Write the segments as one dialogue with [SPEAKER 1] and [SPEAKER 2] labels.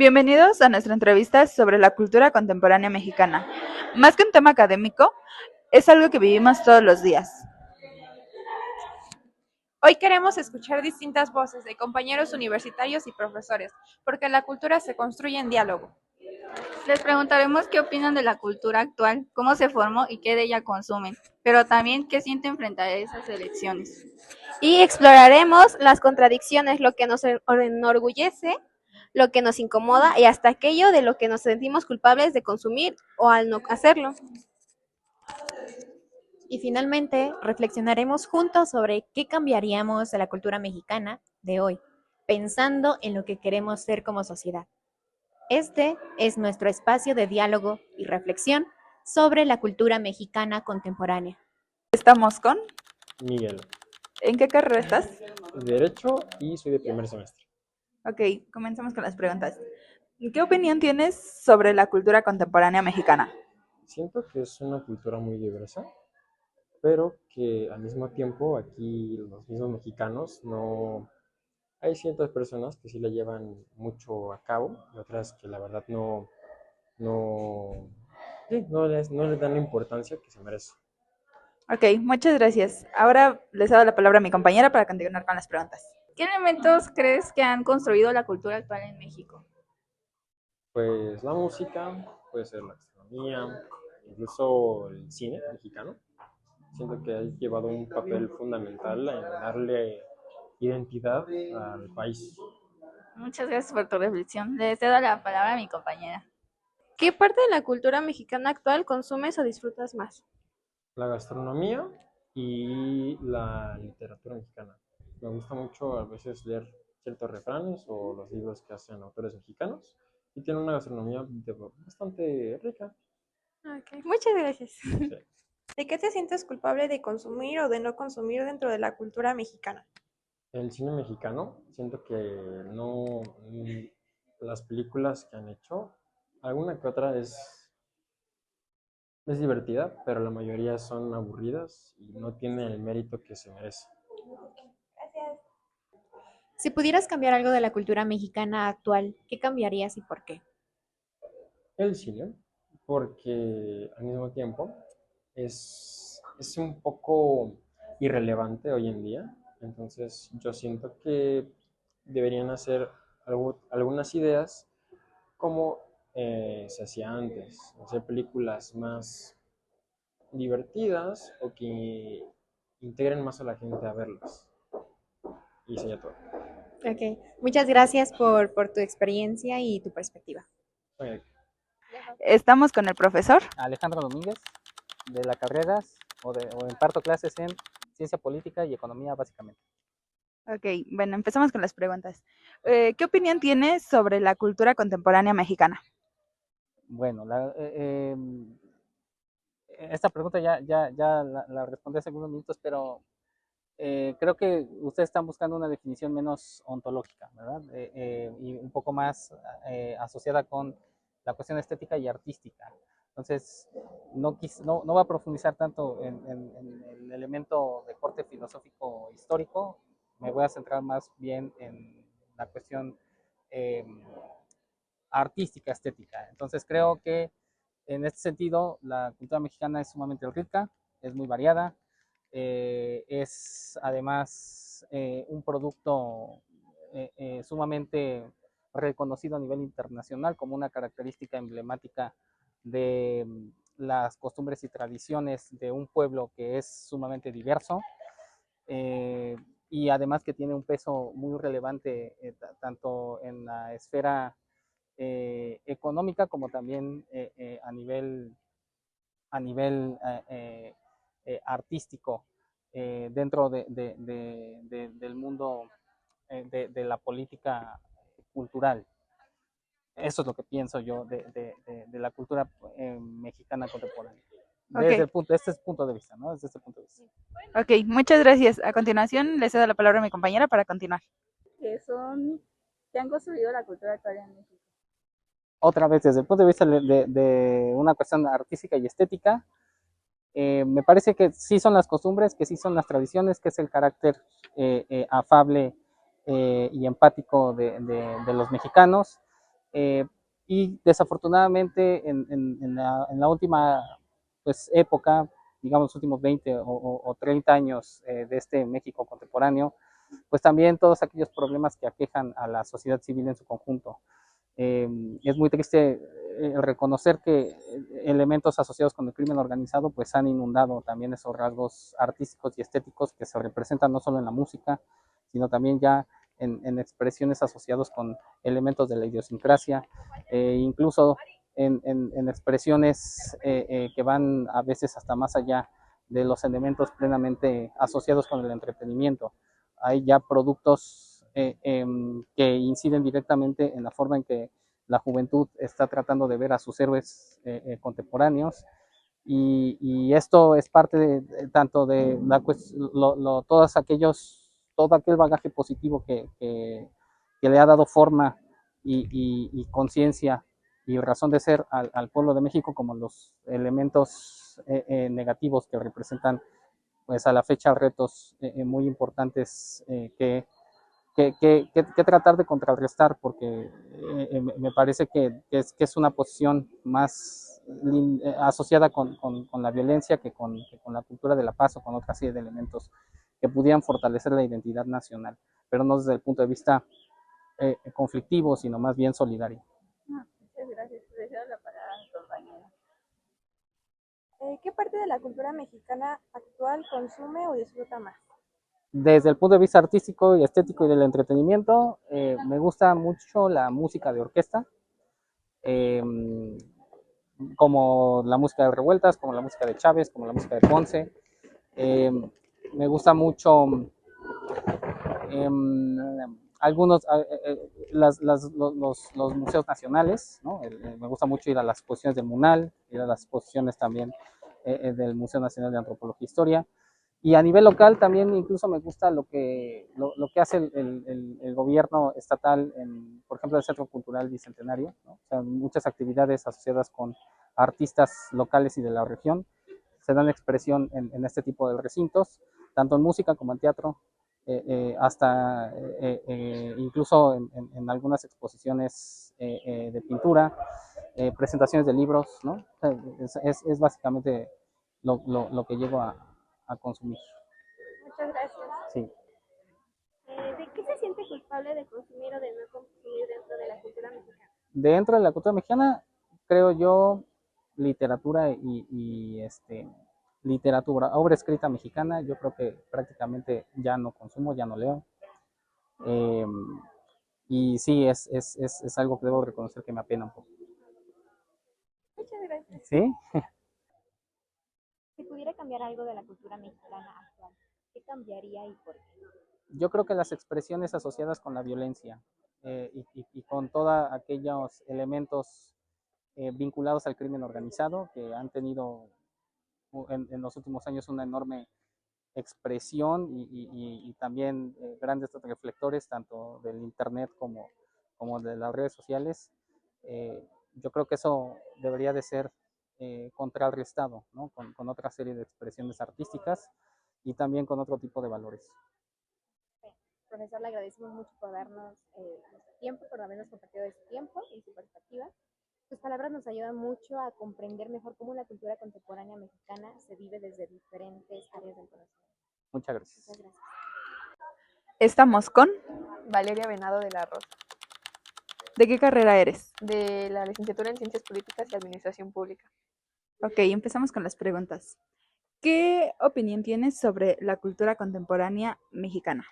[SPEAKER 1] Bienvenidos a nuestra entrevista sobre la cultura contemporánea mexicana. Más que un tema académico, es algo que vivimos todos los días.
[SPEAKER 2] Hoy queremos escuchar distintas voces de compañeros universitarios y profesores, porque la cultura se construye en diálogo.
[SPEAKER 3] Les preguntaremos qué opinan de la cultura actual, cómo se formó y qué de ella consumen, pero también qué sienten frente a esas elecciones.
[SPEAKER 4] Y exploraremos las contradicciones, lo que nos enorgullece, lo que nos incomoda y hasta aquello de lo que nos sentimos culpables de consumir o al no hacerlo.
[SPEAKER 5] Y finalmente, reflexionaremos juntos sobre qué cambiaríamos de la cultura mexicana de hoy, pensando en lo que queremos ser como sociedad. Este es nuestro espacio de diálogo y reflexión sobre la cultura mexicana contemporánea.
[SPEAKER 1] Estamos con...
[SPEAKER 6] Miguel,
[SPEAKER 1] ¿En qué carrera estás?
[SPEAKER 6] Derecho y soy de primer semestre.
[SPEAKER 1] Ok, comencemos con las preguntas. ¿Qué opinión tienes sobre la cultura contemporánea mexicana?
[SPEAKER 6] Siento que es una cultura muy diversa, pero que al mismo tiempo aquí los mismos mexicanos no... Hay ciertas personas que sí la llevan mucho a cabo y otras que la verdad no, sí, no les dan la importancia que se merece.
[SPEAKER 1] Ok, muchas gracias. Ahora les doy la palabra a mi compañera para continuar con las preguntas.
[SPEAKER 3] ¿Qué elementos crees que han construido la cultura actual en México?
[SPEAKER 6] Pues la música, puede ser la gastronomía, incluso el cine mexicano. Siento que ha llevado un papel fundamental en darle identidad al país.
[SPEAKER 3] Muchas gracias por tu reflexión. Les cedo la palabra a mi compañera.
[SPEAKER 4] ¿Qué parte de la cultura mexicana actual consumes o disfrutas más?
[SPEAKER 6] La gastronomía y la literatura mexicana. Me gusta mucho a veces leer ciertos refranes o los libros que hacen autores mexicanos y tiene una gastronomía bastante rica.
[SPEAKER 4] Okay, muchas gracias.
[SPEAKER 6] Sí.
[SPEAKER 2] ¿De qué te sientes culpable de consumir o de no consumir dentro de la cultura mexicana?
[SPEAKER 6] El cine mexicano, siento que no, las películas que han hecho, alguna que otra es divertida, pero la mayoría son aburridas y no tienen el mérito que se merece.
[SPEAKER 5] Si pudieras cambiar algo de la cultura mexicana actual, ¿qué cambiarías y por qué?
[SPEAKER 6] El cine, porque al mismo tiempo es un poco irrelevante hoy en día, entonces yo siento que deberían hacer algunas ideas como se hacía antes, hacer películas más divertidas o que integren más a la gente a verlas. Y sería todo.
[SPEAKER 5] Ok, muchas gracias por tu experiencia y tu perspectiva.
[SPEAKER 6] Ok.
[SPEAKER 1] Estamos con el profesor.
[SPEAKER 7] Alejandro Domínguez, de la carrera o imparto clases en Ciencia Política y Economía básicamente.
[SPEAKER 1] Ok, bueno, empezamos con las preguntas. ¿Qué opinión tienes sobre la cultura contemporánea mexicana?
[SPEAKER 7] Bueno, esta pregunta ya la respondí hace algunos minutos, pero creo que ustedes están buscando una definición menos ontológica, ¿verdad? Y un poco más asociada con la cuestión estética y artística. Entonces, no va a profundizar tanto en el elemento de corte filosófico histórico, me voy a centrar más bien en la cuestión eh, artística, estética. Entonces, creo que en este sentido, la cultura mexicana es sumamente rica, es muy variada, es además un producto sumamente reconocido a nivel internacional como una característica emblemática de las costumbres y tradiciones de un pueblo que es sumamente diverso y además que tiene un peso muy relevante tanto en la esfera económica como también a nivel artístico dentro del mundo de la política cultural. Eso es lo que pienso yo de la cultura mexicana contemporánea. Desde este punto de vista, ¿no? Desde este punto de vista.
[SPEAKER 1] Ok, muchas gracias. A continuación, le cedo la palabra a mi compañera para continuar.
[SPEAKER 3] ¿Qué han construido la cultura actual en México?
[SPEAKER 7] Otra vez, desde el punto de vista de una cuestión artística y estética, me parece que sí son las costumbres, que sí son las tradiciones, que es el carácter afable y empático de los mexicanos, Eh, y desafortunadamente en la última pues, época, digamos los últimos 20 o 30 años de este México contemporáneo, pues también todos aquellos problemas que aquejan a la sociedad civil en su conjunto. Es muy triste reconocer que elementos asociados con el crimen organizado pues han inundado también esos rasgos artísticos y estéticos que se representan no solo en la música, sino también ya en expresiones asociados con elementos de la idiosincrasia, incluso en expresiones que van a veces hasta más allá de los elementos plenamente asociados con el entretenimiento. Hay ya productos que inciden directamente en la forma en que la juventud está tratando de ver a sus héroes contemporáneos y esto es parte tanto de todo aquel bagaje positivo que le ha dado forma y conciencia y razón de ser al pueblo de México, como los elementos negativos que representan pues a la fecha retos muy importantes que tratar de contrarrestar, porque me parece que es una posición más asociada con la violencia que con la cultura de la paz o con otra serie de elementos que pudieran fortalecer la identidad nacional, pero no desde el punto de vista conflictivo, sino más bien solidario.
[SPEAKER 3] Muchas gracias. Deseo la palabra a mi compañera.
[SPEAKER 2] ¿Qué parte de la cultura mexicana actual consume o disfruta más?
[SPEAKER 7] Desde el punto de vista artístico y estético y del entretenimiento, me gusta mucho la música de orquesta, eh, como la música de Revueltas, como la música de Chávez, como la música de Ponce. Eh, Me gusta mucho algunos, los museos nacionales, ¿no? Me gusta mucho ir a las exposiciones del MUNAL, ir a las exposiciones también del Museo Nacional de Antropología e Historia. Y a nivel local también incluso me gusta lo que hace el gobierno estatal, por ejemplo, el Centro Cultural Bicentenario, ¿no? O sea, muchas actividades asociadas con artistas locales y de la región se dan expresión en este tipo de recintos, tanto en música como en teatro, hasta incluso en algunas exposiciones de pintura, presentaciones de libros, ¿no? Es básicamente lo que llego a consumir.
[SPEAKER 2] Muchas gracias.
[SPEAKER 7] Sí.
[SPEAKER 4] ¿De qué se siente culpable de consumir o de no consumir dentro de la cultura mexicana?
[SPEAKER 7] Dentro de la cultura mexicana, creo yo, literatura literatura, obra escrita mexicana, yo creo que prácticamente ya no consumo, ya no leo. Eh, y sí, es algo que debo reconocer que me apena un poco.
[SPEAKER 2] Muchas gracias.
[SPEAKER 7] ¿Sí?
[SPEAKER 5] Si pudiera cambiar algo de la cultura mexicana actual, ¿qué cambiaría y por qué?
[SPEAKER 7] Yo creo que las expresiones asociadas con la violencia y con todos aquellos elementos vinculados al crimen organizado que han tenido en los últimos años una enorme expresión y también grandes reflectores tanto del internet como de las redes sociales. Yo creo que eso debería de ser contrarrestado, ¿no? Con otra serie de expresiones artísticas y también con otro tipo de valores.
[SPEAKER 5] Profesor, le agradecemos mucho por darnos nuestro tiempo, por habernos compartido este tiempo y su perspectiva. Sus palabras nos ayudan mucho a comprender mejor cómo la cultura contemporánea mexicana se vive desde diferentes áreas del conocimiento.
[SPEAKER 7] Muchas gracias.
[SPEAKER 5] Muchas gracias.
[SPEAKER 1] Estamos con...
[SPEAKER 2] Valeria Venado de la Rosa,
[SPEAKER 1] ¿De qué carrera eres?
[SPEAKER 2] de la licenciatura en Ciencias Políticas y Administración Pública.
[SPEAKER 1] Ok, empezamos con las preguntas. ¿Qué opinión tienes sobre la cultura contemporánea mexicana?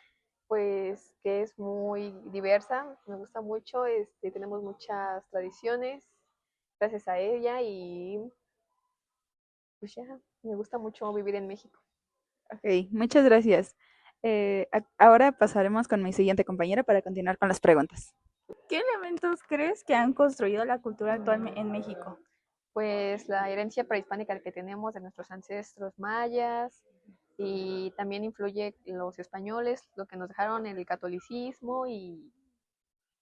[SPEAKER 8] Pues que es muy diversa, me gusta mucho, tenemos muchas tradiciones gracias a ella y pues ya, me gusta mucho vivir en México.
[SPEAKER 1] Ok, muchas gracias. Ahora pasaremos con mi siguiente compañera para continuar con las preguntas.
[SPEAKER 3] ¿Qué elementos crees que han construido la cultura actual en México?
[SPEAKER 8] Pues la herencia prehispánica que tenemos de nuestros ancestros mayas y también influye los españoles, lo que nos dejaron el catolicismo y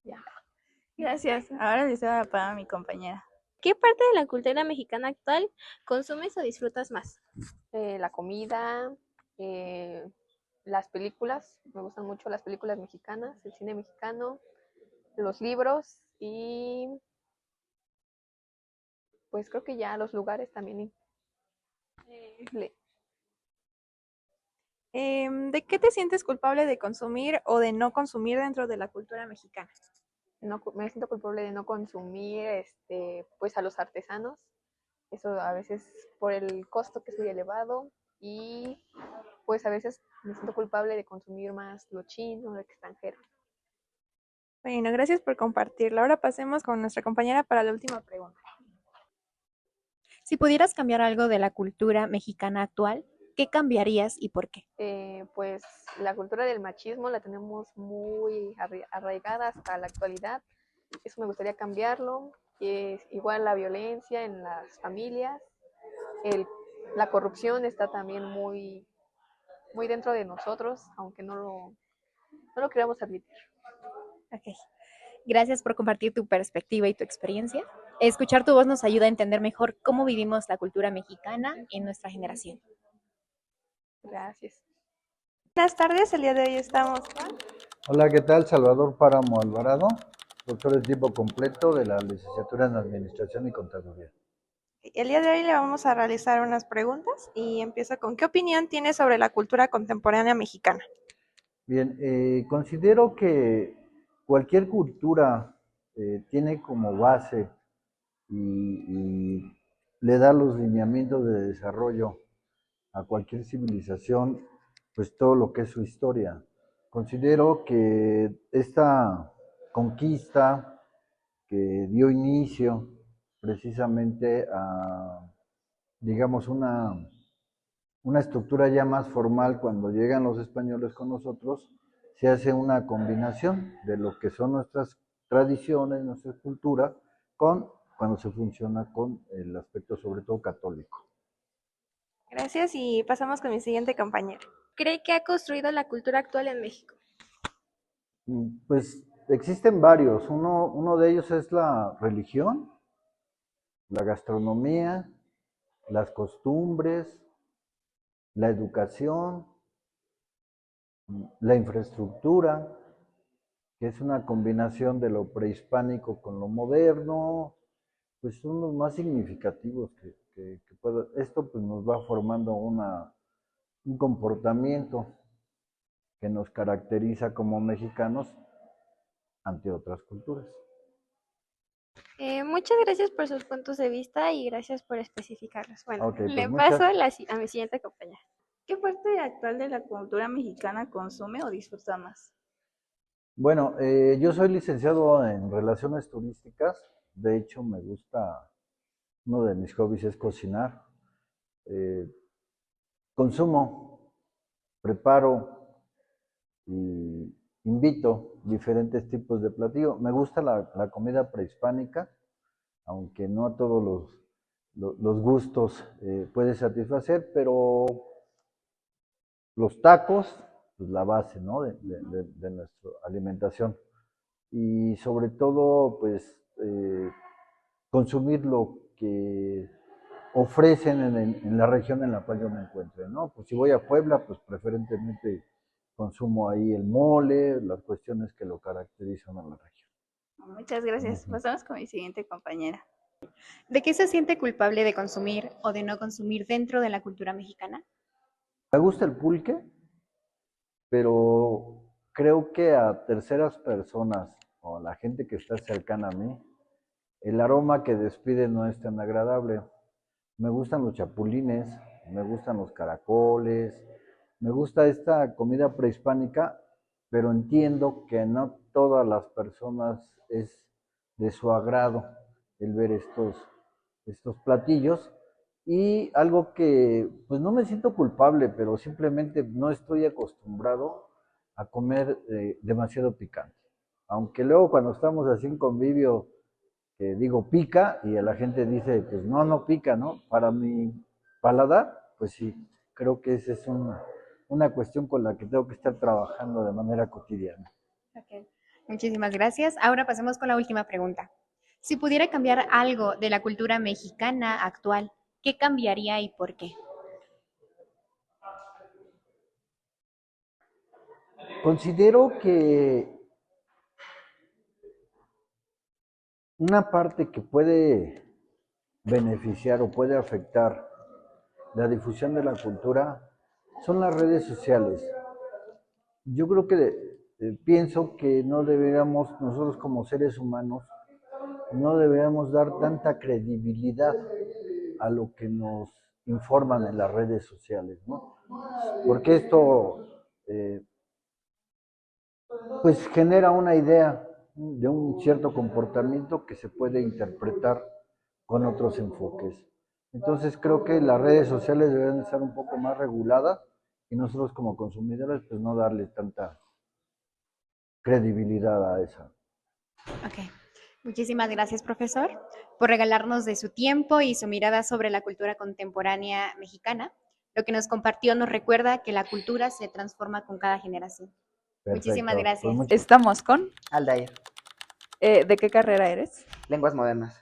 [SPEAKER 8] ya.
[SPEAKER 3] Gracias. Ahora les doy la palabra a mi compañera.
[SPEAKER 4] ¿Qué parte de la cultura mexicana actual consumes o disfrutas más?
[SPEAKER 8] La comida, las películas, me gustan mucho las películas mexicanas, el cine mexicano, los libros y pues creo que ya los lugares también. Le-
[SPEAKER 2] ¿De qué te sientes culpable de consumir o de no consumir dentro de la cultura mexicana?
[SPEAKER 8] no, me siento culpable de no consumir pues a los artesanos. Eso a veces por el costo que es muy elevado y pues a veces me siento culpable de consumir más lo chino, lo extranjero.
[SPEAKER 2] Bueno, gracias por compartirlo. Ahora pasemos con nuestra compañera para la última pregunta.
[SPEAKER 5] Si pudieras cambiar algo de la cultura mexicana actual, ¿qué cambiarías y por qué?
[SPEAKER 8] Pues la cultura del machismo la tenemos muy arraigada hasta la actualidad. Eso me gustaría cambiarlo. Igual la violencia en las familias, el, la corrupción está también muy dentro de nosotros, aunque no lo queramos admitir.
[SPEAKER 5] Ok. Gracias por compartir tu perspectiva y tu experiencia. Escuchar tu voz nos ayuda a entender mejor cómo vivimos la cultura mexicana en nuestra generación.
[SPEAKER 8] Gracias.
[SPEAKER 2] Buenas tardes, el día de hoy estamos con...
[SPEAKER 9] Hola, ¿qué tal? Salvador Páramo Alvarado, doctor de tiempo completo de la licenciatura en Administración y Contaduría.
[SPEAKER 2] El día de hoy le vamos a realizar unas preguntas y empiezo con ¿qué opinión tiene sobre la cultura contemporánea mexicana?
[SPEAKER 9] Bien, considero que cualquier cultura tiene como base y le da los lineamientos de desarrollo a cualquier civilización, pues todo lo que es su historia. Considero que esta conquista que dio inicio precisamente a, digamos, una estructura ya más formal cuando llegan los españoles con nosotros, se hace una combinación de lo que son nuestras tradiciones, nuestra cultura, con cuando se funciona con el aspecto sobre todo católico.
[SPEAKER 2] Gracias y pasamos con mi siguiente compañera.
[SPEAKER 4] ¿Cree que ha construido la cultura actual en México?
[SPEAKER 9] Pues existen varios. Uno de ellos es la religión, la gastronomía, las costumbres, la educación, la infraestructura, que es una combinación de lo prehispánico con lo moderno, pues son los más significativos que puedo. Esto pues nos va formando un comportamiento que nos caracteriza como mexicanos ante otras culturas.
[SPEAKER 4] Muchas gracias por sus puntos de vista y gracias por especificarlos. Bueno,
[SPEAKER 9] Ok, pues
[SPEAKER 4] le
[SPEAKER 9] muchas.
[SPEAKER 4] paso a mi siguiente compañera.
[SPEAKER 3] ¿Qué parte actual de la cultura mexicana consume o disfruta más?
[SPEAKER 9] Bueno, yo soy licenciado en Relaciones Turísticas. De hecho, me gusta, uno de mis hobbies es cocinar. Eh, Consumo, preparo y invito diferentes tipos de platillo. Me gusta la comida prehispánica, aunque no a todos los gustos puede satisfacer, pero los tacos, pues la base, ¿no? De nuestra alimentación. Y sobre todo, pues, consumir lo que ofrecen en la región en la cual yo me encuentre, ¿no? Pues si voy a Puebla, pues preferentemente consumo ahí el mole, las cuestiones que lo caracterizan a la región.
[SPEAKER 3] Muchas gracias.
[SPEAKER 9] Ujú.
[SPEAKER 3] Pasamos con mi siguiente compañera.
[SPEAKER 5] ¿De qué se siente culpable de consumir o de no consumir dentro de la cultura mexicana?
[SPEAKER 9] Me gusta el pulque, pero creo que a terceras personas o a la gente que está cercana a mí, el aroma que despide no es tan agradable. Me gustan los chapulines, me gustan los caracoles, me gusta esta comida prehispánica, pero entiendo que no todas las personas es de su agrado el ver estos platillos. Y algo que, pues no me siento culpable, pero simplemente no estoy acostumbrado a comer demasiado picante. Aunque luego cuando estamos así en convivio, digo pica y la gente dice, pues no, no pica, ¿no? Para mi paladar, pues sí, creo que esa es una cuestión con la que tengo que estar trabajando de manera cotidiana.
[SPEAKER 5] Ok. Muchísimas gracias. Ahora pasemos con la última pregunta. Si pudiera cambiar algo de la cultura mexicana actual, ¿qué cambiaría y por qué?
[SPEAKER 9] Considero que Una parte que puede beneficiar o puede afectar la difusión de la cultura son las redes sociales. Yo creo que pienso que no deberíamos, nosotros como seres humanos, no deberíamos dar tanta credibilidad a lo que nos informan en las redes sociales, ¿no? Porque esto eh, pues genera una idea de un cierto comportamiento que se puede interpretar con otros enfoques. Entonces creo que las redes sociales deben estar un poco más reguladas y nosotros como consumidores pues no darle tanta credibilidad a esa.
[SPEAKER 5] Ok. Muchísimas gracias, profesor, por regalarnos de su tiempo y su mirada sobre la cultura contemporánea mexicana. Lo que nos compartió nos recuerda que la cultura se transforma con cada generación. Muchísimas
[SPEAKER 9] Perfecto.
[SPEAKER 5] gracias.
[SPEAKER 9] Pues
[SPEAKER 1] Estamos con...
[SPEAKER 10] Aldair,
[SPEAKER 1] ¿de qué carrera eres?
[SPEAKER 10] lenguas modernas.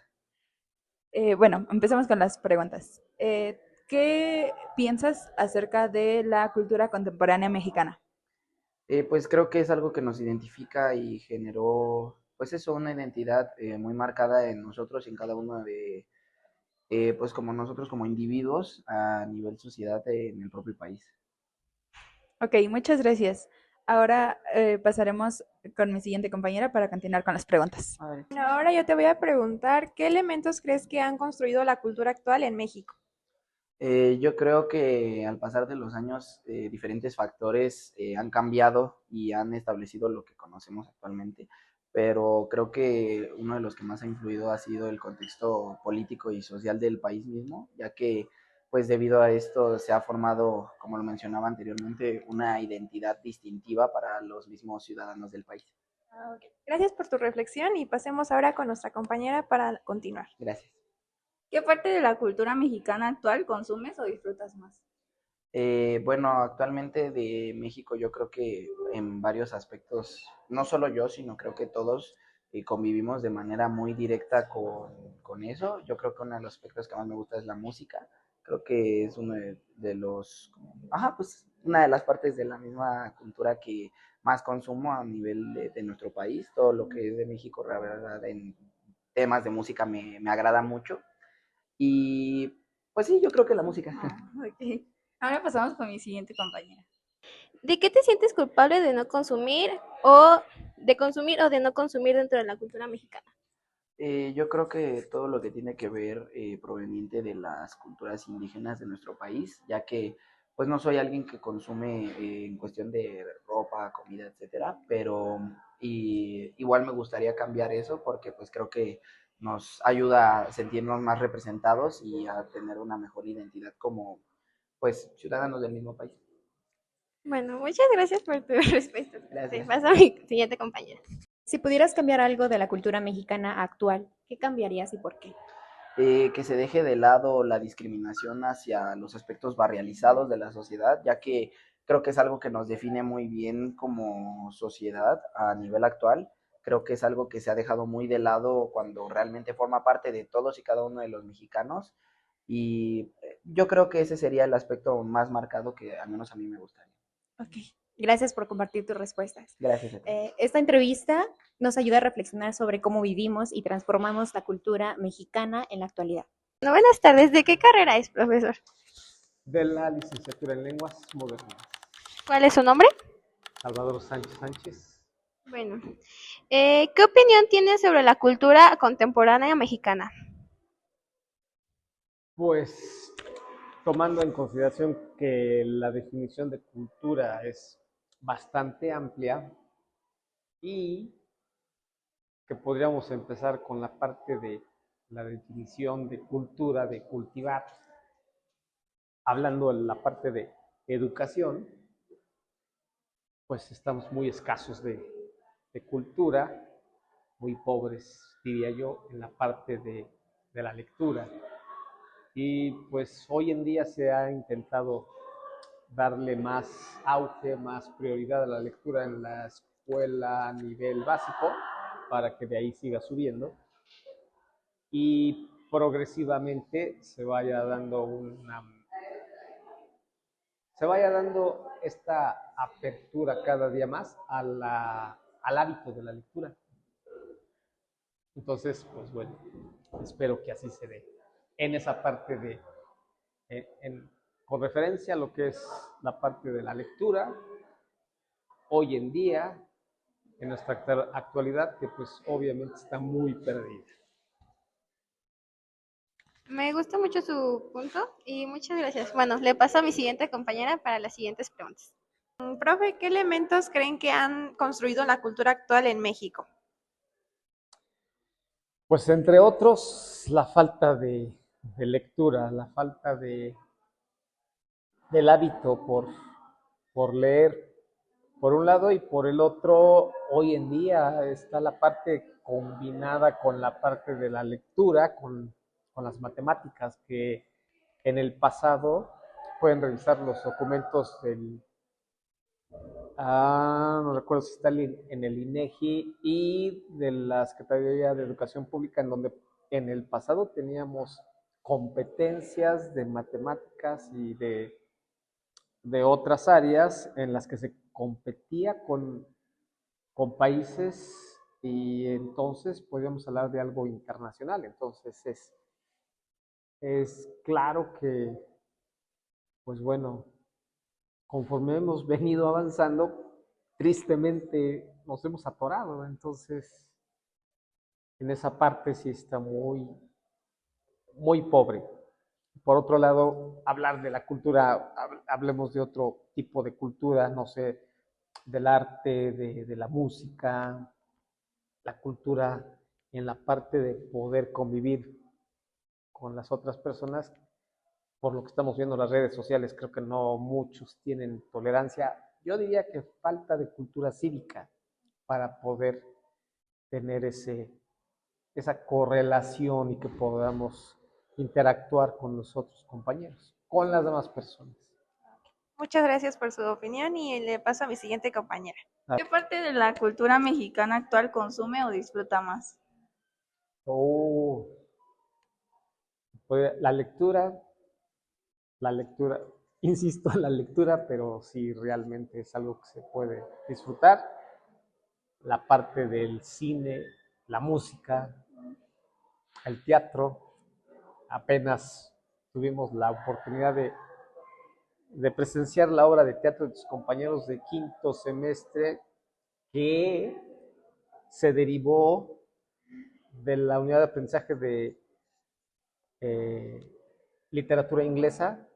[SPEAKER 1] Bueno, empecemos con las preguntas. ¿Qué piensas acerca de la cultura contemporánea mexicana?
[SPEAKER 10] Pues creo que es algo que nos identifica y generó, pues eso, una identidad muy marcada en nosotros y en cada uno de, pues como nosotros como individuos a nivel sociedad en el propio país.
[SPEAKER 1] Ok, muchas gracias. Ahora pasaremos con mi siguiente compañera para continuar con las preguntas.
[SPEAKER 10] A ver.
[SPEAKER 2] Bueno, ahora yo te voy a preguntar, ¿qué elementos crees que han construido la cultura actual en México?
[SPEAKER 10] Yo creo que al pasar de los años, diferentes factores han cambiado y han establecido lo que conocemos actualmente, pero creo que uno de los que más ha influido ha sido el contexto político y social del país mismo, ya que pues debido a esto se ha formado, como lo mencionaba anteriormente, una identidad distintiva para los mismos ciudadanos del país.
[SPEAKER 2] Ok. Gracias por tu reflexión y pasemos ahora con nuestra compañera para continuar.
[SPEAKER 10] Gracias.
[SPEAKER 3] ¿Qué parte de la cultura mexicana actual consumes o disfrutas más?
[SPEAKER 10] Bueno, actualmente de México yo creo que en varios aspectos, no solo yo, sino creo que todos convivimos de manera muy directa con eso. Yo creo que uno de los aspectos que más me gusta es la música. Creo que es uno de los, ajá, pues una de las partes de la misma cultura que más consumo a nivel de nuestro país. Todo lo que es de México, la verdad, en temas de música me agrada mucho. Y pues sí, yo creo que la música.
[SPEAKER 3] Ok. Ahora pasamos con mi siguiente compañera.
[SPEAKER 4] ¿De qué te sientes culpable de no consumir o de consumir o de no consumir dentro de la cultura mexicana?
[SPEAKER 10] Yo creo que todo lo que tiene que ver proveniente de las culturas indígenas de nuestro país, ya que pues no soy alguien que consume en cuestión de ropa, comida, etcétera, pero igual me gustaría cambiar eso porque pues creo que nos ayuda a sentirnos más representados y a tener una mejor identidad como pues ciudadanos del mismo país.
[SPEAKER 4] Bueno, muchas gracias por tu respuesta. Te
[SPEAKER 10] Gracias.
[SPEAKER 4] paso a mi siguiente compañera.
[SPEAKER 5] Si pudieras cambiar algo de la cultura mexicana actual, ¿qué cambiarías y por qué?
[SPEAKER 10] Que se deje de lado la discriminación hacia los aspectos barrializados de la sociedad, ya que creo que es algo que nos define muy bien como sociedad a nivel actual. Creo que es algo que se ha dejado muy de lado cuando realmente forma parte de todos y cada uno de los mexicanos. Y yo creo que ese sería el aspecto más marcado que al menos a mí me gustaría.
[SPEAKER 5] Ok. Gracias por compartir tus respuestas.
[SPEAKER 10] Gracias a ti.
[SPEAKER 5] Esta entrevista nos ayuda a reflexionar sobre cómo vivimos y transformamos la cultura mexicana en la actualidad.
[SPEAKER 4] No, buenas tardes. ¿De qué carrera es, profesor?
[SPEAKER 11] De la licenciatura en lenguas modernas.
[SPEAKER 4] ¿Cuál es su nombre?
[SPEAKER 11] Salvador Sánchez Sánchez.
[SPEAKER 4] Bueno, ¿qué opinión tiene sobre la cultura contemporánea mexicana?
[SPEAKER 11] Pues tomando en consideración que la definición de cultura es bastante amplia y que podríamos empezar con la parte de la definición de cultura, de cultivar, hablando de la parte de educación, pues estamos muy escasos de cultura, muy pobres, diría yo, en la parte de la lectura. Y pues hoy en día se ha intentado darle más auge, más prioridad a la lectura en la escuela a nivel básico para que de ahí siga subiendo y progresivamente se vaya dando esta apertura cada día más al hábito de la lectura. Entonces, pues bueno, espero que así se dé. En esa parte de, con referencia a lo que es la parte de la lectura, hoy en día, en nuestra actualidad, que pues obviamente está muy perdida.
[SPEAKER 4] Me gusta mucho su punto y muchas gracias. Bueno, le paso a mi siguiente compañera para las siguientes preguntas.
[SPEAKER 2] Profe, ¿qué elementos creen que han construido la cultura actual en México?
[SPEAKER 11] Pues entre otros, la falta de lectura, la falta del hábito por leer, por un lado, y por el otro, hoy en día está la parte combinada con la parte de la lectura, con las matemáticas, que en el pasado pueden revisar los documentos no recuerdo si está en el INEGI y de la Secretaría de Educación Pública, en donde en el pasado teníamos competencias de matemáticas y de otras áreas en las que se competía con países, y entonces podríamos hablar de algo internacional. Entonces es claro que, pues bueno, conforme hemos venido avanzando, tristemente nos hemos atorado. Entonces, en esa parte sí está muy, muy pobre. Por otro lado, hablar de la cultura, hablemos de otro tipo de cultura, no sé, del arte, de la música, la cultura en la parte de poder convivir con las otras personas. Por lo que estamos viendo en las redes sociales, creo que no muchos tienen tolerancia. Yo diría que falta de cultura cívica para poder tener esa correlación y que podamos interactuar con los otros compañeros, con las demás personas.
[SPEAKER 2] Muchas gracias por su opinión y le paso a mi siguiente compañera.
[SPEAKER 3] ¿Qué parte de la cultura mexicana actual consume o disfruta más?
[SPEAKER 11] Pues la lectura, insisto en la lectura, pero sí realmente es algo que se puede disfrutar. La parte del cine, la música, el teatro. Apenas tuvimos la oportunidad de presenciar la obra de teatro de tus compañeros de quinto semestre, que se derivó de la unidad de aprendizaje de literatura inglesa,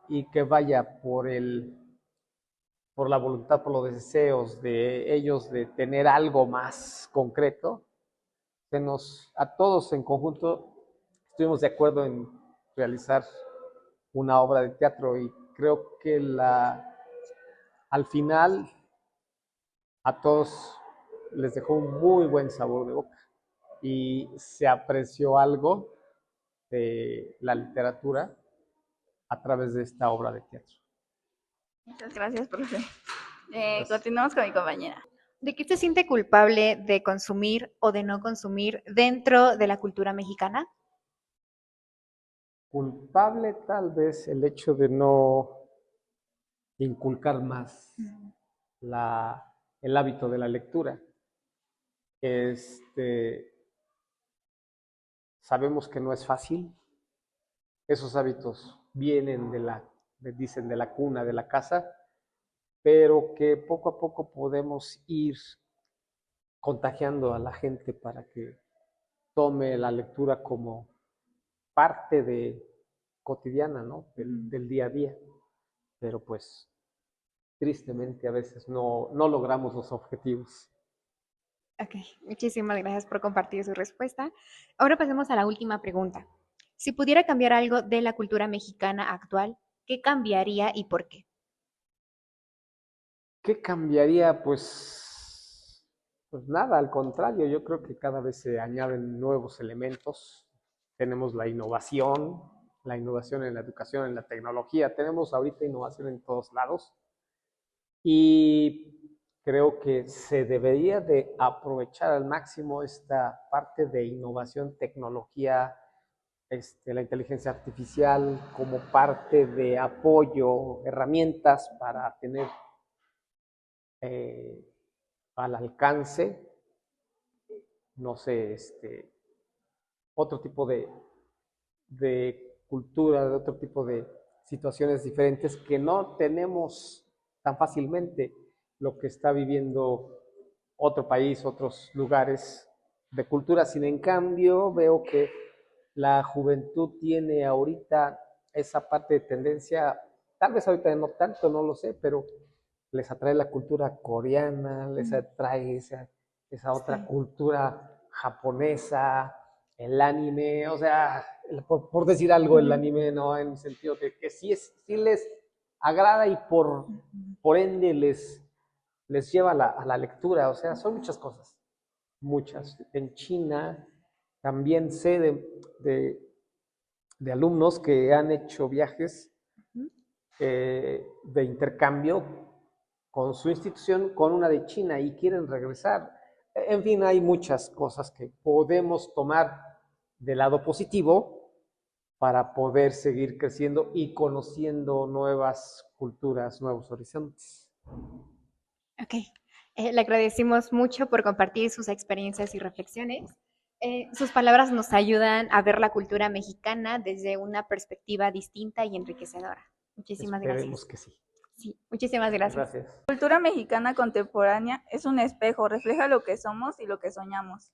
[SPEAKER 11] y que vaya por la voluntad, por los deseos de ellos de tener algo más concreto, a todos en conjunto estuvimos de acuerdo en realizar una obra de teatro, y creo que al final a todos les dejó un muy buen sabor de boca y se apreció algo de la literatura a través de esta obra de teatro.
[SPEAKER 3] Muchas gracias, profe. Continuamos con mi compañera.
[SPEAKER 5] ¿De qué se siente culpable de consumir o de no consumir dentro de la cultura mexicana?
[SPEAKER 11] Culpable tal vez el hecho de no inculcar más el hábito de la lectura. Sabemos que no es fácil. Esos hábitos vienen dicen, de la cuna, de la casa, pero que poco a poco podemos ir contagiando a la gente para que tome la lectura como parte cotidiana, ¿no? Del día a día. Pero pues tristemente a veces no logramos los objetivos.
[SPEAKER 5] Ok, muchísimas gracias por compartir su respuesta. Ahora pasemos a la última pregunta. Si pudiera cambiar algo de la cultura mexicana actual, ¿qué cambiaría y por qué?
[SPEAKER 11] ¿Qué cambiaría? Pues nada, al contrario, yo creo que cada vez se añaden nuevos elementos. Tenemos la innovación en la educación, en la tecnología. Tenemos ahorita innovación en todos lados. Y creo que se debería de aprovechar al máximo esta parte de innovación, tecnología, la inteligencia artificial como parte de apoyo, herramientas para tener al alcance no sé, otro tipo de cultura, de otro tipo de situaciones diferentes que no tenemos tan fácilmente lo que está viviendo otro país, otros lugares de cultura. Sin en cambio, veo que la juventud tiene ahorita esa parte de tendencia, tal vez ahorita no tanto, no lo sé, pero les atrae la cultura coreana, les atrae esa otra cultura japonesa, el anime, o sea, por decir algo, el anime, ¿no? En el sentido de que sí les agrada y por ende les lleva a la lectura, o sea, son muchas cosas, muchas. En China también sé de alumnos que han hecho viajes de intercambio con su institución, con una de China y quieren regresar. En fin, hay muchas cosas que podemos tomar del lado positivo para poder seguir creciendo y conociendo nuevas culturas, nuevos horizontes.
[SPEAKER 5] Ok, le agradecemos mucho por compartir sus experiencias y reflexiones. Sus palabras nos ayudan a ver la cultura mexicana desde una perspectiva distinta y enriquecedora. Muchísimas
[SPEAKER 11] Esperemos
[SPEAKER 5] gracias.
[SPEAKER 11] que sí.
[SPEAKER 5] Sí, muchísimas gracias.
[SPEAKER 11] Gracias.
[SPEAKER 12] La cultura mexicana contemporánea es un espejo, refleja lo que somos y lo que soñamos.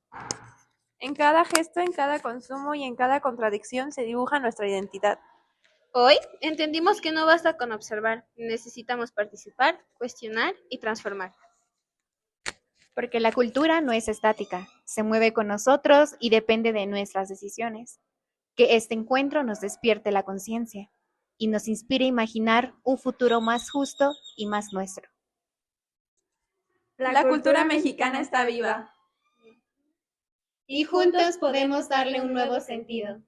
[SPEAKER 2] En cada gesto, en cada consumo y en cada contradicción se dibuja nuestra identidad.
[SPEAKER 4] Hoy entendimos que no basta con observar, necesitamos participar, cuestionar y transformar.
[SPEAKER 5] Porque la cultura no es estática, se mueve con nosotros y depende de nuestras decisiones. Que este encuentro nos despierte la conciencia y nos inspire a imaginar un futuro más justo y más nuestro.
[SPEAKER 12] La cultura mexicana está viva.
[SPEAKER 5] Y juntos podemos darle un nuevo sentido.